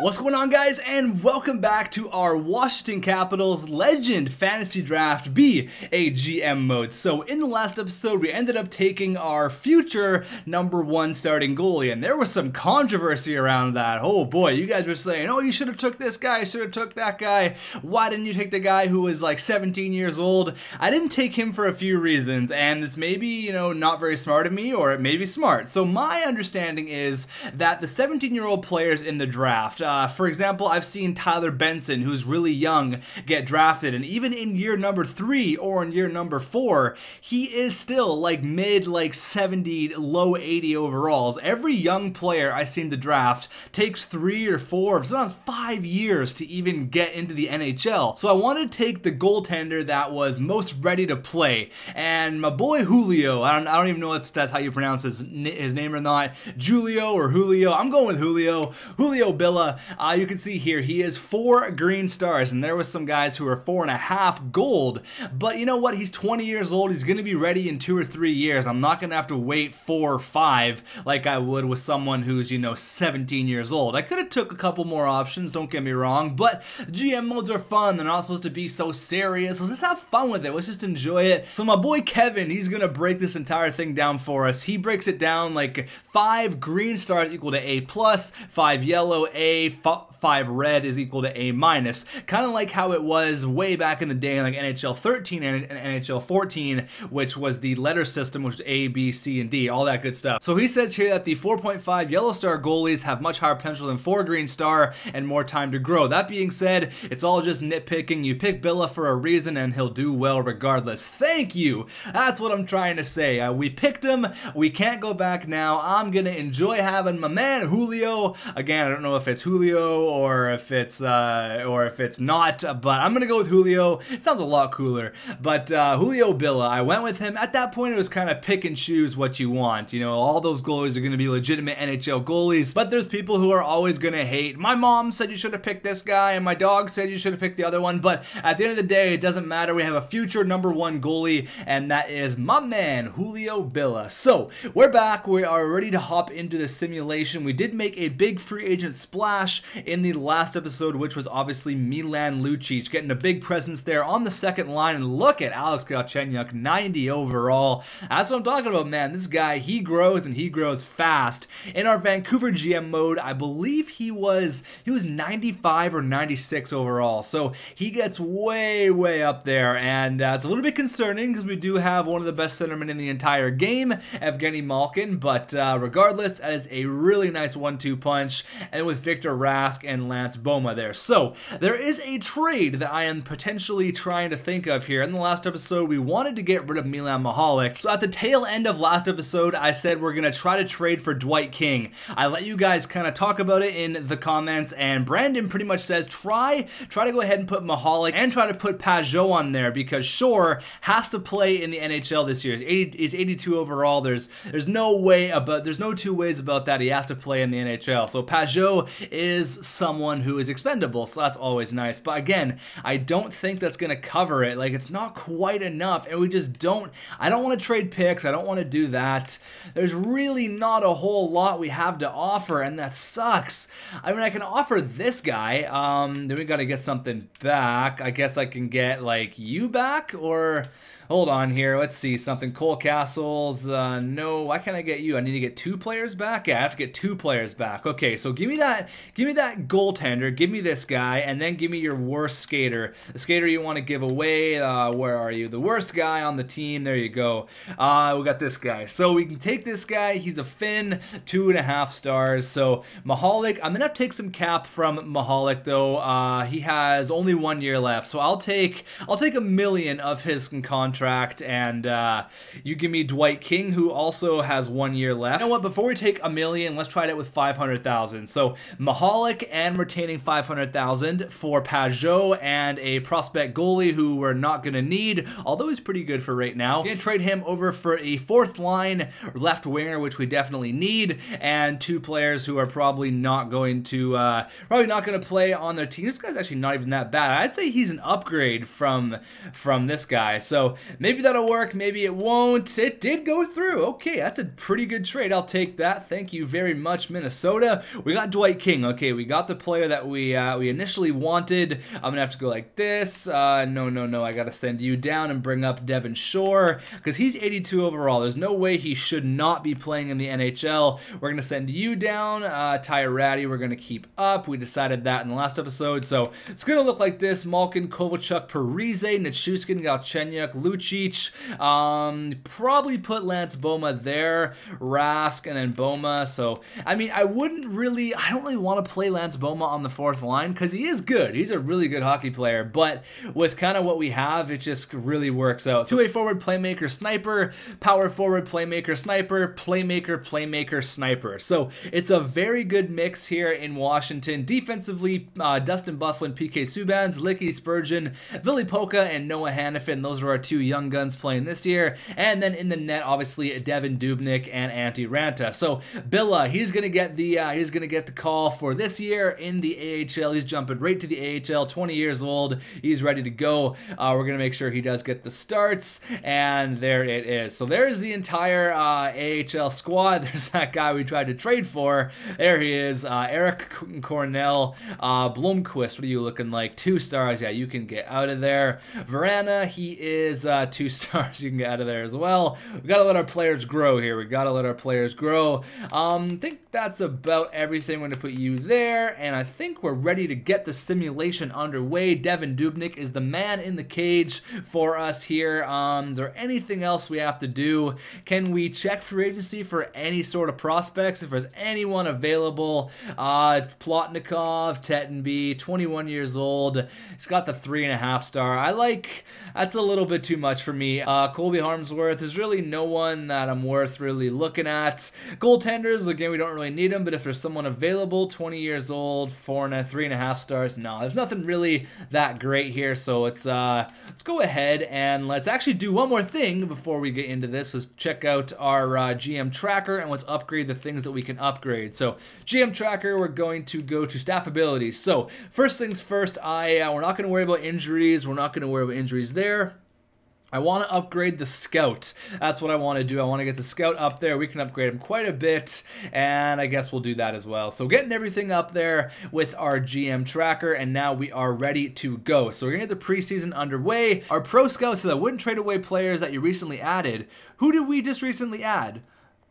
What's going on, guys, and welcome back to our Washington Capitals Legend Fantasy Draft BAGM mode. So in the last episode, we ended up taking our future #1 starting goalie, and there was some controversy around that. Oh boy, you guys were saying, oh, you should have took this guy, should have took that guy. Why didn't you take the guy who was like 17 years old? I didn't take him for a few reasons, and this may be, not very smart of me, or it may be smart. So my understanding is that the 17-year-old players in the draft, for example, I've seen Tyler Benson, who's really young, get drafted, and even in year number 3 or in year number 4, he is still like mid 70, low 80 overalls. Every young player I see in the draft takes 3 or 4, sometimes 5 years to even get into the NHL. So I wanted to take the goaltender that was most ready to play, and my boy Julio, I don't even know if that's how you pronounce his name or not, Julio or Julio, I'm going with Julio Billa. You can see here he is 4 green stars, and there was some guys who are 4.5 gold, but you know what, he's 20 years old, he's going to be ready in 2 or 3 years. I'm not going to have to wait 4 or 5 like I would with someone who's 17 years old. I could have took a couple more options, don't get me wrong, but GM modes are fun. They're not supposed to be so serious. Let's just have fun with it. Let's just enjoy it. So my boy Kevin, he's gonna break this entire thing down for us. He breaks it down like 5 green stars equal to A+, 5 yellow A, 5 red is equal to A-, kind of like how it was way back in the day, like NHL 13 and NHL 14, which was the letter system, which was A, B, C, and D, all that good stuff. So he says here that the 4.5 yellow star goalies have much higher potential than 4 green star and more time to grow. That being said, it's all just nitpicking. You pick Billa for a reason, and he'll do well regardless. Thank you. That's what I'm trying to say. We picked him. We can't go back now. I'm gonna enjoy having my man Julio. Again, I don't know if it's Julio or if it's not, but I'm gonna go with Julio. It sounds a lot cooler. But Julio Billa, I went with him. At that point, it was kind of pick and choose what you want. All those goalies are gonna be legitimate NHL goalies, but there's people who are always gonna hate. My mom said you should have picked this guy, and my dog said you should have picked the other one, but at the end of the day, it doesn't matter. We have a future #1 goalie, and that is my man, Julio Billa. So, we're back. We are ready to hop into the simulation. We did make a big free agent splash in the last episode, which was obviously Milan Lucic, getting a big presence there on the second line, and look at Alex Galchenyuk, 90 overall. That's what I'm talking about, man. This guy, he grows, and he grows fast. In our Vancouver GM mode, I believe he was 95 or 96 overall, so he gets way up there, and it's a little bit concerning because we do have one of the best centermen in the entire game, Evgeny Malkin, but regardless, that is a really nice 1-2 punch, and with Victor Rask and Lance Boma there. So there is a trade that I am potentially trying to think of here. In the last episode, we wanted to get rid of Milan Mahalik, so at the tail end of last episode, I said we're gonna try to trade for Dwight King. I let you guys kind of talk about it in the comments, and Brandon pretty much says try to go ahead and put Mahalik and try to put Pajot on there, because Shore has to play in the NHL this year. He's 82 overall. There's no two ways about that. He has to play in the NHL. So Pajot is someone who is expendable, so that's always nice. But again, I don't think that's gonna cover it. Like, it's not quite enough, and I don't want to trade picks. I don't want to do that. There's really not a whole lot we have to offer, and that sucks. I mean, I can offer this guy. Then we gotta get something back. I guess I can get like you back, or hold on here. Let's see something. Cole Castles. No, why can't I get you? I need to get 2 players back. Yeah, I have to get 2 players back. Okay, so give me that goaltender. Give me this guy, and then give me your worst skater. The skater you want to give away. Where are you? The worst guy on the team. There you go. We got this guy. So we can take this guy. He's a Finn, 2.5 stars. So Mahalik, I'm gonna have to take some cap from Mahalik though. He has only 1 year left, so I'll take $1 million of his contract, and you give me Dwight King, who also has 1 year left. You know what? Before we take $1 million, let's try it with 500,000. So Mahalik and retaining 500,000 for Pajot and a prospect goalie who we're not gonna need, although he's pretty good for right now. We're gonna trade him over for a 4th line left winger, which we definitely need, and 2 players who are probably not going to play on their team. This guy's actually not even that bad. I'd say he's an upgrade from this guy. So maybe that'll work, maybe it won't. It did go through. Okay, that's a pretty good trade. I'll take that. Thank you very much, Minnesota. We got Dwight King. Okay, we got the player that we initially wanted. I'm gonna have to go like this. No, I gotta send you down and bring up Devin Shore because he's 82 overall. There's no way he should not be playing in the NHL. We're gonna send you down. Tyratty, we're gonna keep up. We decided that in the last episode, so it's gonna look like this: Malkin, Kovalchuk, Parise, Nichushkin, Galchenyuk, Lucic. Probably put Lance Boma there, Rask, and then Boma. So I mean, I don't really want to play Lance Boma on the fourth line because he is good. He's a really good hockey player, but with kind of what we have, it just really works out. Two-way forward, playmaker, sniper, power forward, playmaker, sniper, playmaker, sniper. So it's a very good mix here in Washington. Defensively, Dustin Byfuglien, PK Subban, Licky Spurgeon, Ville Polka, and Noah Hannafin. Those are our two young guns playing this year. And then in the net, obviously, Devin Dubnyk and Antti Ranta. So Billa, he's gonna get the call for this year in the AHL. He's jumping right to the AHL. 20 years old. He's ready to go. We're gonna make sure he does get the starts, and there it is. So there's the entire AHL squad. There's that guy we tried to trade for. There he is, Eric Cornell, Blomqvist. What are you looking like? 2 stars. Yeah, you can get out of there. Verana, he is 2 stars. You can get out of there as well. We gotta let our players grow here. We gotta let our players grow. I think that's about everything. We're gonna put you there, and I think we're ready to get the simulation underway. Devin Dubnyk is the man in the cage for us here. Is there anything else we have to do? Can we check free agency for any sort of prospects? If there's anyone available, Plotnikov, Tettenby, 21 years old. He's got the 3.5 star. That's a little bit too much for me. Colby Harmsworth, there's really no one that I'm worth really looking at. Goaltenders, again, we don't really need them, but if there's someone available, 20 years old, 3.5 stars, no, there's nothing really that great here. So let's go ahead and let's actually do one more thing before we get into this. Let's check out our GM tracker and let's upgrade the things that we can upgrade. So GM tracker, we're going to go to staff abilities. So first things first, we're not going to worry about injuries. We're not going to worry about injuries there. I want to upgrade the scout. That's what I want to do. I want to get the scout up there. We can upgrade him quite a bit, and I guess we'll do that as well. So getting everything up there with our GM tracker, and now we are ready to go. So we're going to get the preseason underway. Our pro scout says I wouldn't trade away players that you recently added. Who did we just recently add?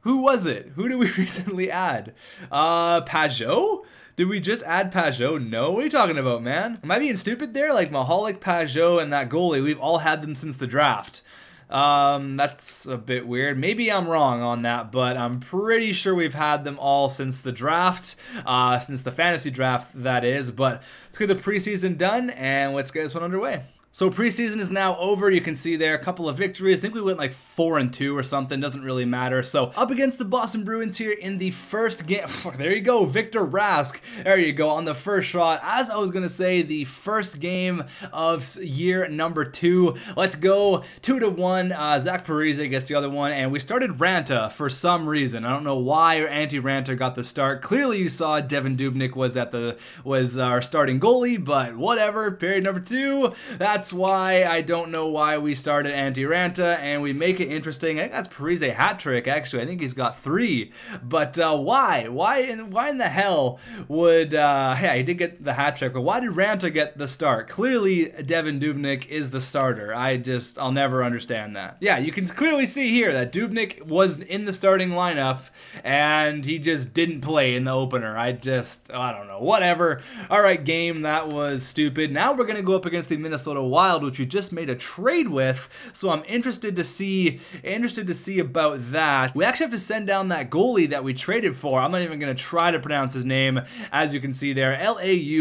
Who was it? Who did we recently add? Pajot? Did we just add Pajot? No, what are you talking about, man? Am I being stupid there? Like Mahalik, Pajot, and that goalie, we've all had them since the draft. That's a bit weird. Maybe I'm wrong on that, but I'm pretty sure we've had them all since the draft, since the fantasy draft, that is. But let's get the preseason done, and let's get this one underway. So preseason is now over. You can see there a couple of victories. I think we went like 4-2 or something. Doesn't really matter. So up against the Boston Bruins here in the first game. There you go, Victor Rask. There you go on the first shot. As I was gonna say, the first game of year number 2. Let's go 2-1. Zach Parise gets the other one, and we started Ranta for some reason. I don't know why Antti Ranta got the start. Clearly, you saw Devin Dubnyk was our starting goalie, but whatever. Period number 2. That's why I don't know why we started Antti Ranta, and we make it interesting. I think that's Parise hat trick, actually. I think he's got 3. But why? Why in the hell would, yeah, he did get the hat trick, but why did Ranta get the start? Clearly, Devin Dubnyk is the starter. I'll never understand that. Yeah, you can clearly see here that Dubnyk was in the starting lineup, and he just didn't play in the opener. I don't know. Whatever. All right, game. That was stupid. Now we're going to go up against the Minnesota Wild, which we just made a trade with, so I'm interested to see about that. We actually have to send down that goalie that we traded for. I'm not even going to try to pronounce his name, as you can see there, Laurikainen.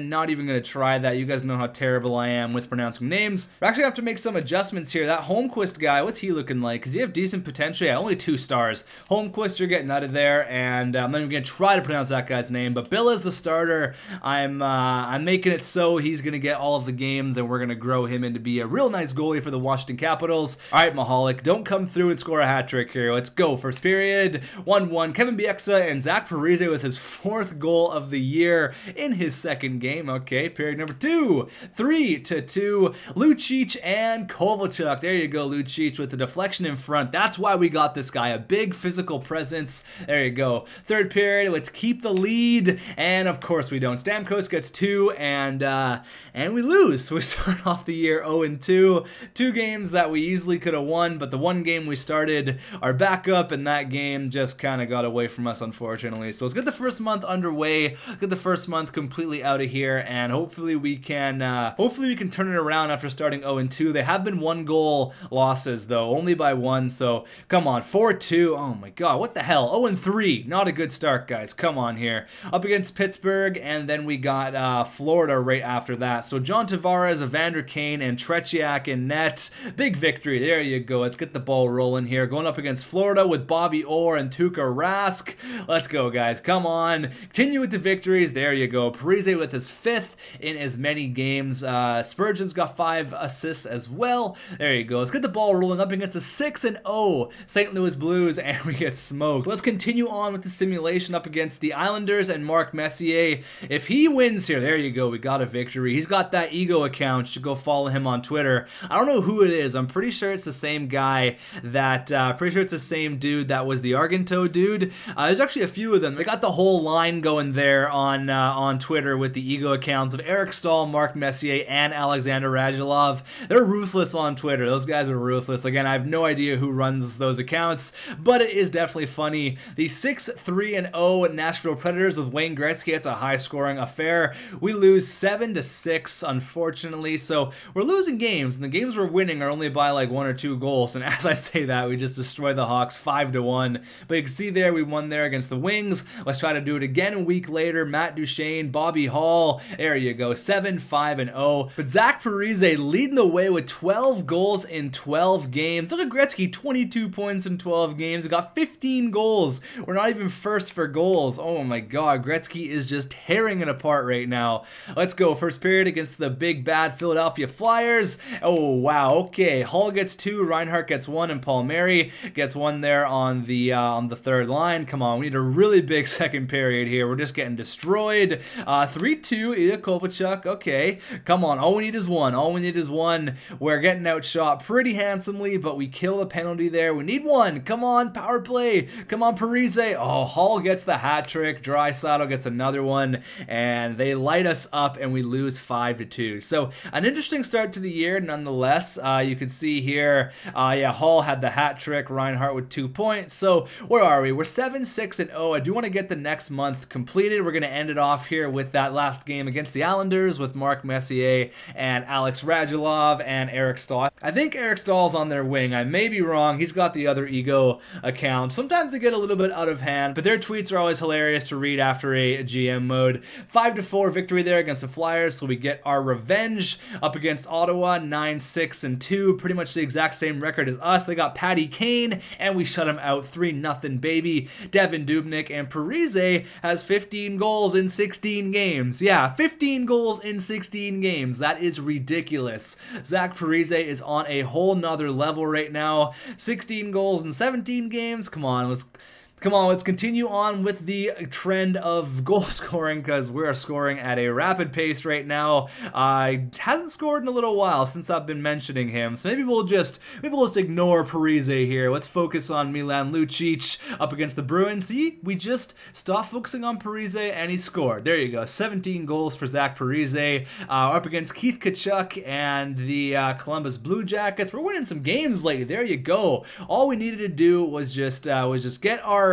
Not even going to try that. You guys know how terrible I am with pronouncing names. We're actually going to have to make some adjustments here. That Holmquist guy, what's he looking like? Does he have decent potential? Yeah, only 2 stars. Holmquist, you're getting out of there, and I'm not even going to try to pronounce that guy's name, but Bill is the starter. I'm making it so he he's going to get all of the games, and we're going to grow him into be a real nice goalie for the Washington Capitals. All right, Mahalik, don't come through and score a hat trick here. Let's go. First period, 1-1. Kevin Bieksa and Zach Parise with his 4th goal of the year in his 2nd game. Okay, period number 2, 3-2. Lucic and Kovalchuk. There you go, Lucic with the deflection in front. That's why we got this guy, a big physical presence. There you go. 3rd period, let's keep the lead, and of course we don't. Stamkos gets 2, and we lose. So we start off the year 0-2. 2 games that we easily could have won, but the one game we started our backup, and that game just kind of got away from us, unfortunately. So let's get the first month underway, get the first month completely out of here, and hopefully we can turn it around after starting 0-2. They have been 1-goal losses though, only by 1. So come on, 4-2. Oh my god, what the hell? 0-3. Not a good start, guys. Come on here. Up against Pittsburgh, and then we got Florida right after that. So John Tavares, Evander Kane, and Tretiak in net. Big victory. There you go. Let's get the ball rolling here. Going up against Florida with Bobby Orr and Tuukka Rask. Let's go, guys. Come on. Continue with the victories. There you go. Parise with his 5th in as many games. Spurgeon's got 5 assists as well. There you go. Let's get the ball rolling up against the 6-0 St. Louis Blues, and we get smoked. Let's continue on with the simulation up against the Islanders and Mark Messier. If he wins here, there you go. We got a victory. He's got that ego account. You should go follow him on Twitter. I don't know who it is. I'm pretty sure it's the same guy that, pretty sure it's the same dude that was the Argento dude. There's actually a few of them. They got the whole line going there on Twitter with the ego accounts of Eric Stahl, Mark Messier, and Alexander Radulov. They're ruthless on Twitter. Those guys are ruthless. Again, I have no idea who runs those accounts, but it is definitely funny. The 6-3-0 Nashville Predators with Wayne Gretzky. It's a high-scoring affair. We lose 7-6, unfortunately. So we're losing games, and the games we're winning are only by like 1 or 2 goals. And as I say that, we just destroy the Hawks 5-1. But you can see there, we won there against the Wings. Let's try to do it again a week later. Matt Duchene, Bobby Hall. There you go, 7-5-0. But Zach Parise leading the way with 12 goals in 12 games. Look at Gretzky, 22 points in 12 games. We got 15 goals. We're not even first for goals. Oh my god, Gretzky is just tearing it apart right now. Let's go. First period against the big bad Philadelphia Flyers. Oh wow, okay. Hall gets 2, Reinhart gets 1, and Paul Mary gets 1 there on the 3rd line. Come on, we need a really big second period here. We're just getting destroyed. 3-2, Ilya Kovalchuk. Okay, come on. All we need is 1. All we need is 1. We're getting outshot pretty handsomely, but we kill the penalty there. We need 1. Come on, power play. Come on, Parise. Oh, Hall gets the hat trick. Draisaitl gets another one, and they light us up, and we lose 5-2. So an interesting start to the year, nonetheless. You can see here, yeah, Hall had the hat trick. Reinhart with 2 points. So where are we? We're 7-6-0. I do want to get the next month completed. We're going to end it off here with that last game against the Islanders with Mark Messier and Alex Radulov and Eric Stahl. I think Eric Stahl's on their wing. I may be wrong. He's got the other ego account. Sometimes they get a little bit out of hand, but their tweets are always hilarious to read after a GM mode. 5-4 victory there against the Flyers, so we get our revenge up against Ottawa, 9-6-2. Pretty much the exact same record as us. They got Patty Kane, and we shut him out 3-0, baby. Devin Dubnyk, and Parise has 15 goals in 16 games. Yeah, 15 goals in 16 games. That is ridiculous. Zach Parise is on a whole nother level right now. 16 goals in 17 games. Come on, let's continue on with the trend of goal scoring, because we're scoring at a rapid pace right now. Hasn't scored in a little while since I've been mentioning him, so maybe we'll just ignore Parise here. Let's focus on Milan Lucic up against the Bruins. See, we just stopped focusing on Parise, and he scored. There you go, 17 goals for Zach Parise. Up against Keith Tkachuk and the Columbus Blue Jackets. We're winning some games lately. There you go. All we needed to do was just get our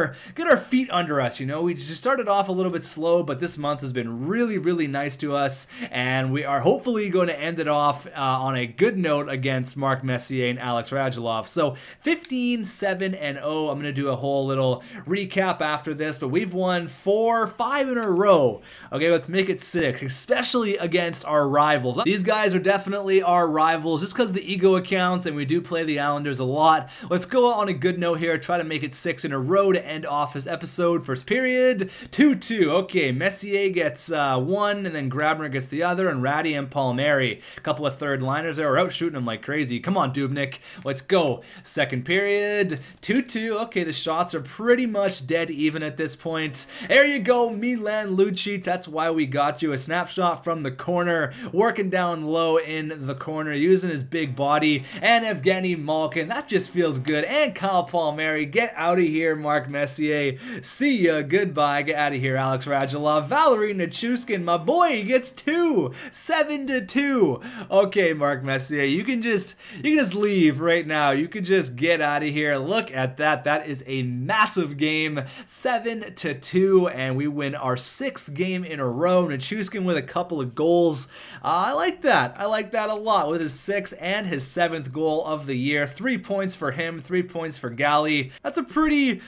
feet under us. You know, we just started off a little bit slow, but this month has been really, really nice to us, and we are hopefully going to end it off on a good note against Mark Messier and Alex Radulov. So 15-7-0. I'm going to do a whole little recap after this, but we've won 5 in a row. Okay, let's make it 6, especially against our rivals. These guys are definitely our rivals just because of the ego accounts, and we do play the Islanders a lot. Let's go on a good note here, try to make it 6 in a row to end off this episode. First period, 2-2. Okay, Messier gets one, and then Grabner gets the other, and Ratty and Palmieri. A couple of third liners there. We're out shooting them like crazy. Come on, Dubnyk. Let's go. Second period, 2-2. Okay, the shots are pretty much dead even at this point. There you go, Milan Lucic. That's why we got you. A snapshot from the corner, working down low in the corner, using his big body. And Evgeny Malkin. That just feels good. And Kyle Palmieri. Get out of here, Mark Messier. See ya. Goodbye. Get out of here, Alex Radulov. Valery Nichushkin, my boy, he gets 2. 7-2. Okay, Mark Messier, you can just leave right now. You can just get out of here. Look at that. That is a massive game. 7-2, and we win our 6th game in a row. Nichushkin with a couple of goals. I like that. I like that a lot, with his 6th and his 7th goal of the year. 3 points for him, 3 points for Gally. That's a pretty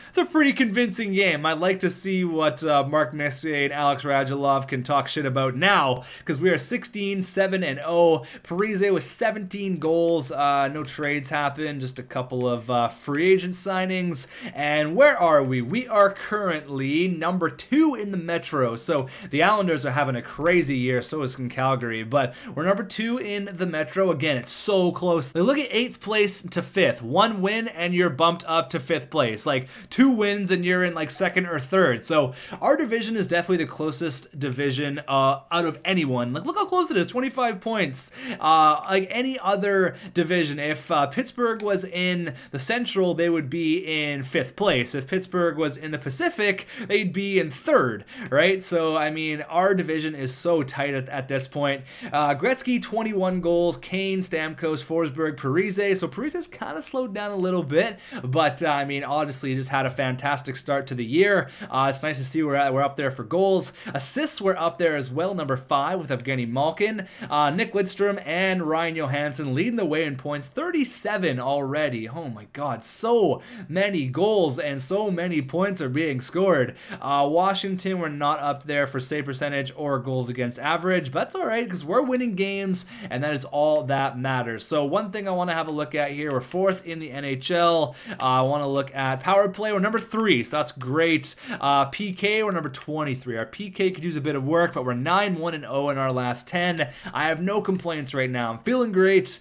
convincing game. I'd like to see what Mark Messier and Alex Radulov can talk shit about now, because we are 16-7-0. Parise with 17 goals. No trades happened, just a couple of free agent signings. And where are we? We are currently number 2 in the Metro. So the Islanders are having a crazy year, so is Calgary, but we're number 2 in the Metro. Again, it's so close. They look at 8th place to 5th. 1 win and you're bumped up to 5th place. Like 2 wins and you're in like 2nd or 3rd. So our division is definitely the closest division out of anyone. Like, look how close it is, 25 points. Like any other division, if Pittsburgh was in the Central, they would be in 5th place. If Pittsburgh was in the Pacific, they'd be in 3rd, right? So, I mean, our division is so tight at this point. Gretzky, 21 goals. Kane, Stamkos, Forsberg, Parise. So Parise's kind of slowed down a little bit, but I mean, honestly, just had a fantastic start to the year. It's nice to see we're up there for goals. Assists were up there as well, number 5 with Evgeny Malkin. Nick Lidstrom and Ryan Johansson leading the way in points, 37 already. Oh my god, so many goals and so many points are being scored. Washington were not up there for save percentage or goals against average, but that's alright because we're winning games and that is all that matters. So one thing I want to have a look at here, we're 4th in the NHL. I want to look at power play, we're number 3, so that's great. PK, we're number 23. Our PK could use a bit of work, but we're 9-1-0 in our last 10. I have no complaints right now. I'm feeling great.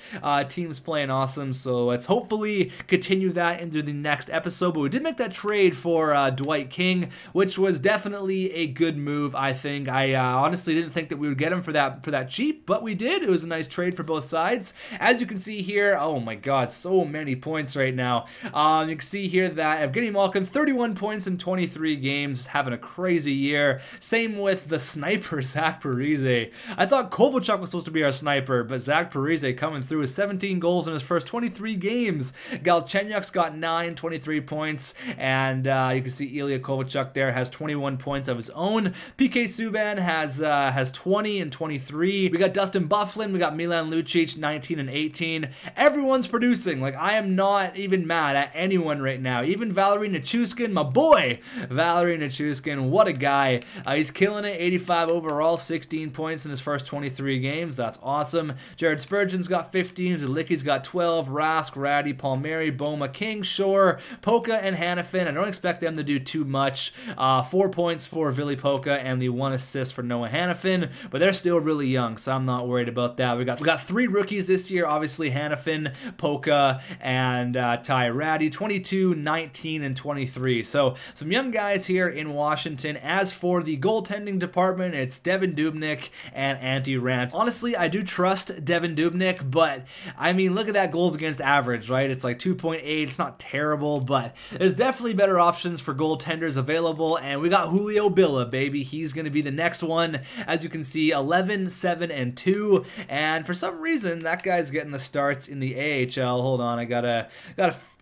Team's playing awesome, so let's hopefully continue that into the next episode. But we did make that trade for Dwight King, which was definitely a good move, I think. I honestly didn't think that we would get him for that cheap, but we did. It was a nice trade for both sides. As you can see here, oh my god, so many points right now. You can see here that Evgeny Malkin, 31 points in 23 games, having a crazy year. Same with the sniper, Zach Parise. I thought Kovalchuk was supposed to be our sniper, but Zach Parise coming through with 17 goals in his first 23 games. Galchenyuk's got 23 points, and you can see Ilya Kovalchuk there has 21 points of his own. PK Subban has 20 and 23. We got Dustin Byfuglien, we got Milan Lucic, 19 and 18. Everyone's producing. Like, I am not even mad at anyone right now. Even Valery Nichushkin, my boy, Valery Nichushkin, what a guy. He's killing it, 85 overall, 16 points in his first 23 games. That's awesome. Jared Spurgeon's got 15, Zalicki's got 12, Rask, Ratty, Palmieri, Boma, King, Shore, Polka, and Hanifin. I don't expect them to do too much. 4 points for Vili Polka and the 1 assist for Noah Hanifin, but they're still really young, so I'm not worried about that. We got 3 rookies this year, obviously Hanifin, Polka, and Ty Ratty, 22, 19, and 23. So some young guys here in Washington. As for the goaltending department, it's Devan Dubnyk and Antti Raanta. Honestly, I do trust Devan Dubnyk, but I mean, look at that goals against average, right? It's like 2.8. It's not terrible, but there's definitely better options for goaltenders available, and we got Julio Billa, baby. He's going to be the next one. As you can see, 11, 7, and 2, and for some reason, that guy's getting the starts in the AHL. Hold on, I gotta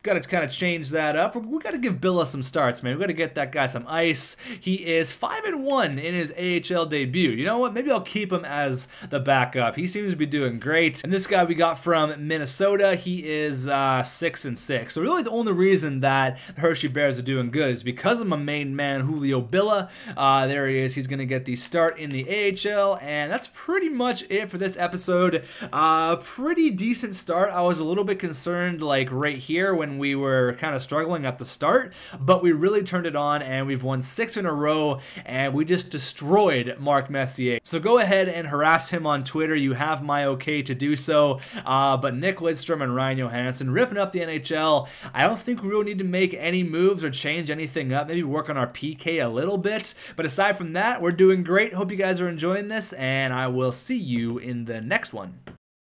kind of change that up. We got to give Billa some starts, man. We got to get that guy some ice. He is 5-1 in his AHL debut. You know what? Maybe I'll keep him as the backup. He seems to be doing great. And this guy we got from Minnesota, he is 6-6. So really the only reason that the Hershey Bears are doing good is because of my main man, Julio Billa. There he is. He's going to get the start in the AHL. And that's pretty much it for this episode. Pretty decent start. I was a little bit concerned like right here when and we were kind of struggling at the start, but we really turned it on and we've won 6 in a row and we just destroyed Mark Messier. So go ahead and harass him on Twitter. You have my okay to do so. But Nick Lidstrom and Ryan Johansson ripping up the NHL. I don't think we really need to make any moves or change anything up. Maybe work on our PK a little bit. But aside from that, we're doing great. Hope you guys are enjoying this, and I will see you in the next one.